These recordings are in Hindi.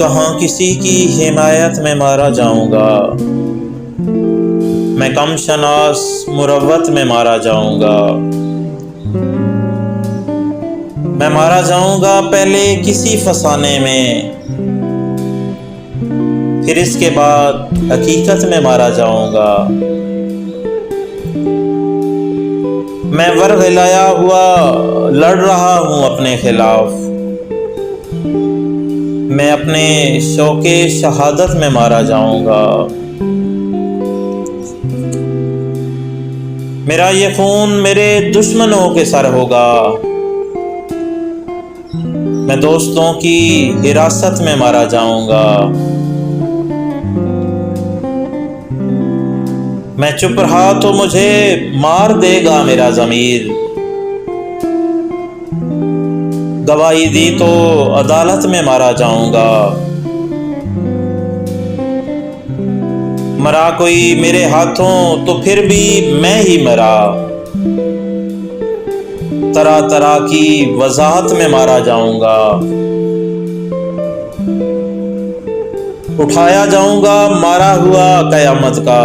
कहाँ किसी की हिमायत में मारा जाऊंगा, मैं कम शनास मुरव्वत में मारा जाऊंगा। मैं मारा जाऊंगा पहले किसी फसाने में, फिर इसके बाद हकीकत में मारा जाऊंगा। मैं वरगलाया हुआ लड़ रहा हूँ अपने खिलाफ, मैं अपने शौके शहादत में मारा जाऊंगा। मेरा ये खून मेरे दुश्मनों के सर होगा, मैं दोस्तों की हिरासत में मारा जाऊंगा। मैं चुप रहा तो मुझे मार देगा मेरा ज़मीर, गवाही दी तो अदालत में मारा जाऊंगा। मरा कोई मेरे हाथों तो फिर भी मैं ही मरा, तरह तरह की वजाहत में मारा जाऊंगा। उठाया जाऊंगा मारा हुआ कयामत का,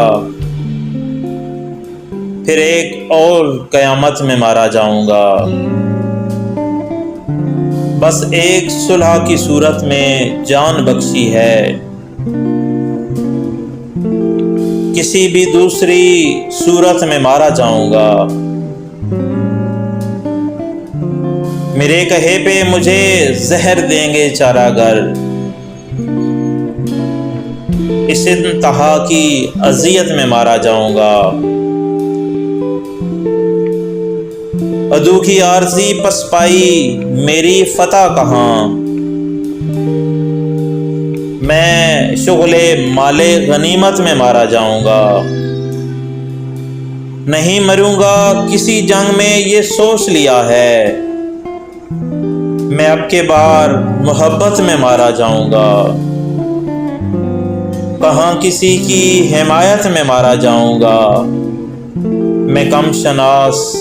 फिर एक और कयामत में मारा जाऊंगा। बस एक सुलह की सूरत में जान बख्शी है, किसी भी दूसरी सूरत में मारा जाऊंगा। मेरे कहे पे मुझे जहर देंगे चारागर, इस इंतहा की अजियत में मारा जाऊंगा। अदू की आरज़ी पसपाई मेरी फतह कहाँ, मैं शुगले माले गनीमत में मारा जाऊंगा। नहीं मरूंगा किसी जंग में ये सोच लिया है, मैं अब के बार मोहब्बत में मारा जाऊंगा। कहाँ किसी की हिमायत में मारा जाऊंगा, मैं कम शनास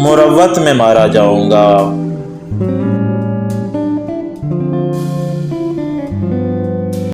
मुरव्वत में मारा जाऊंगा।